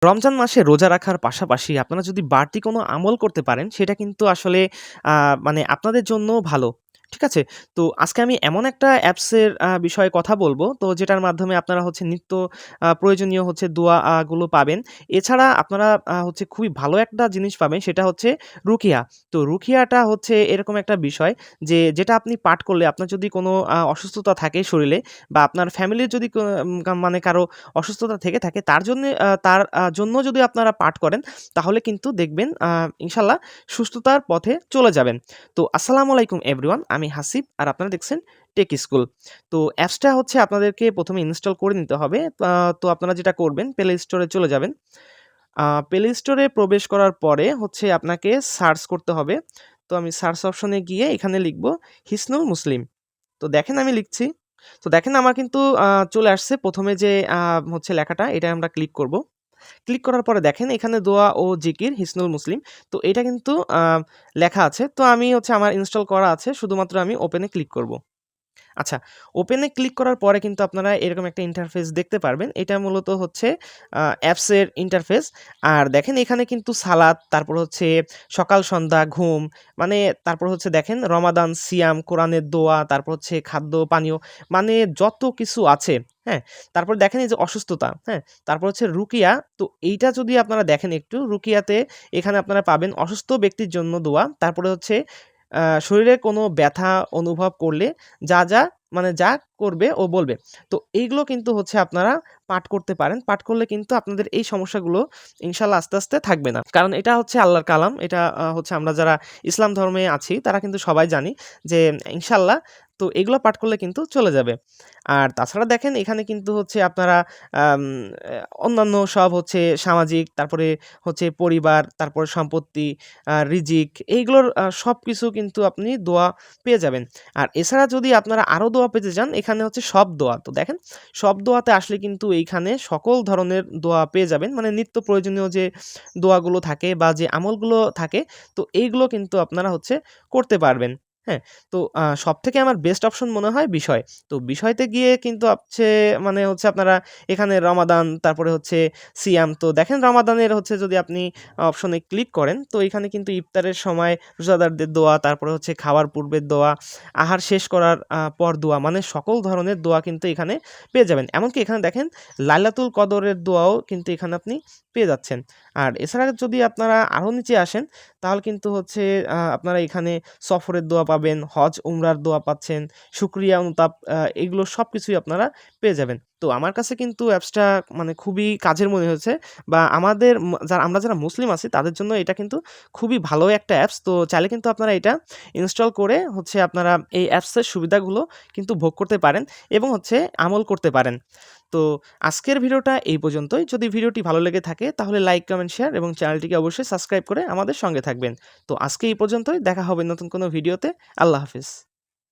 রমজান মাসে রোজা রাখার পাশাপাশি আপনারা যদি বাড়তি কোনো আমল করতে পারেন, সেটা কিন্তু আসলে আ মানে আপনাদের জন্যও ভালো। ঠিক আছে? তো আজকে আমি এমন একটা অ্যাপসের বিষয়ে কথা বলব, তো যেটার মাধ্যমে আপনারা হচ্ছে নিত্য প্রয়োজনীয় হচ্ছে দোয়া গুলো পাবেন। এছাড়া আপনারা হচ্ছে খুবই ভালো একটা জিনিস পাবেন, সেটা হচ্ছে রুকিয়া। তো রুকিয়াটা হচ্ছে এরকম একটা বিষয় যেটা আপনি পাঠ করলে আপনার যদি কোনো অসুস্থতা থাকে শরীরে বা আপনার ফ্যামিলির যদি মানে কারো অসুস্থতা থেকে থাকে তার জন্য যদি আপনারা পাঠ করেন তাহলে কিন্তু দেখবেন ইনশাআল্লাহ সুস্থতার পথে চলে যাবেন। তো আসসালামু আলাইকুম এভরিওয়ান, আমি হাসিব আর আপনারা দেখছেন টেক স্কুল। তো অ্যাপসটা হচ্ছে আপনাদেরকে ১ম এ ইনস্টল করে নিতে হবে। আ তো আপনারা যেটা করবেন প্লে স্টোরে চলে যাবেন। প্লে স্টোরে প্রবেশ করার পরে হচ্ছে আপনাকে সার্চ করতে হবে। তো আমি সার্চ অপশনে গিয়ে এখানে লিখব হিসনুল মুসলিম। তো দেখেন আমি লিখছি। তো দেখেন আমার কিন্তু চলে আসছে ১ম এ যে হচ্ছে লেখাটা, এটায় আমরা ক্লিক করব। ক্লিক করার পরে দেখেন এখানে দোয়া ও জিকির হিসনুল মুসলিম। তো এটা কিন্তু লেখা আছে। তো আমি হচ্ছে আমার ইনস্টল করা আছে। শুধুমাত্র আমি ওপেন এ ক্লিক করব। আচ্ছা, ওপেন এ ক্লিক করার পরে কিন্তু আপনারা এরকম একটা ইন্টারফেস দেখতে পারবেন। এটা মূলত হচ্ছে অ্যাপসের ইন্টারফেস। আর দেখেন এখানে কিন্তু সালাত, তারপর হচ্ছে সকাল সন্ধ্যা ঘুম, মানে তারপর হচ্ছে দেখেন রমাদান, সিয়াম, কোরআনের দোয়া, তারপর হচ্ছে খাদ্য পানীয়, মানে যত কিছু আছে, হ্যাঁ? তারপর দেখেন এই যে অসুস্থতা, হ্যাঁ? তারপর হচ্ছে রুকিয়া। তো এইটা যদি আপনারা দেখেন একটু, রুকিয়াতে এখানে আপনারা পাবেন অসুস্থ ব্যক্তির জন্য দোয়া। তারপরে হচ্ছে শরীরে কোনো ব্যথা অনুভব করলে যা মানে যা করবে ও বলবে। তো এইগুলো কিন্তু হচ্ছে আপনারা পাঠ করতে পারেন। পাঠ করলে কিন্তু আপনাদের এই সমস্যাগুলো ইনশাআল্লাহ আস্তে, আস্তে থাকবে না। কারণ এটা হচ্ছে আল্লাহর কালাম। এটা হচ্ছে আমরা যারা ইসলাম ধর্মে আছি তারা কিন্তু সবাই জানি যে ইনশাআল্লাহ তো এগুলো পাঠ করলে কিন্তু চলে যাবে। আর তাছাড়া দেখেন এখানে কিন্তু হচ্ছে আপনারা আম অন্যান্য সব হচ্ছে সামাজিক, তারপরে হচ্ছে পরিবার, তারপরে সম্পত্তি, রিজিক, এইগুলোর সবকিছু কিন্তু আপনি দোয়া পেয়ে যাবেন। আর এছাড়া যদি আপনারা আরো দোয়া পেতে চান, এখানে হচ্ছে সব দোয়া। তো দেখেন সব দোয়াতে আসলে কিন্তু এইখানে সকল ধরনের দোয়া পেয়ে যাবেন। মানে নিত্য প্রয়োজনীয় যে দোয়াগুলো থাকে বা যে আমলগুলো থাকে, তো এইগুলো কিন্তু আপনারা হচ্ছে করতে পারবেন। হ্যাঁ? তো সবথেকে আমার বেস্ট অপশন মনে হয় বিষয়। তো বিষয়তে গিয়ে কিন্তু মানে হচ্ছে আপনারা এখানে রমাদান, তারপরে হচ্ছে সিয়াম। তো দেখেন রমাদানের হচ্ছে যদি আপনি অপশনে ক্লিক করেন, তো এখানে কিন্তু ইফতারের সময় রোজাদারদের দোয়া, তারপরে হচ্ছে খাওয়ার পূর্বের দোয়া, আহার শেষ করার পর দোয়া, মানে সকল ধরনের দোয়া কিন্তু এখানে পেয়ে যাবেন। এমনকি এখানে দেখেন লাইলাতুল কদরের দোয়াও কিন্তু এখানে আপনি পেয়ে যাচ্ছেন। আর এছাড়া যদি আপনারা আরো নিচে আসেন, তাহলে কিন্তু হচ্ছে আপনারা এখানে সফরের দোয়া পাবেন, হজ উমরার দোয়া পাচ্ছেন, শুকরিয়া অনুতাপ, এগুলো সবকিছুই আপনারা পেয়ে যাবেন। তো আমার কাছে কিন্তু অ্যাপসটা মানে খুবই কাজের মনে হয়েছে বা আমাদের আমরা যারা মুসলিম আছি তাদের জন্য এটা কিন্তু খুবই ভালো একটা অ্যাপস। তো চাইলে কিন্তু আপনারা এটা ইনস্টল করে হচ্ছে আপনারা এই অ্যাপসের সুবিধাগুলো কিন্তু ভোগ করতে পারেন এবং হচ্ছে আমল করতে পারেন। তো আজকের ভিডিওটা এই পর্যন্তই। যদি ভিডিওটি ভালো লেগে থাকে তাহলে লাইক, কমেন্ট, শেয়ার এবং চ্যানেলটিকে অবশ্যই সাবস্ক্রাইব করে আমাদের সঙ্গে থাকবেন। তো আজকে এই পর্যন্তই। দেখা হবে নতুন কোনো ভিডিওতে। আল্লাহ হাফেজ।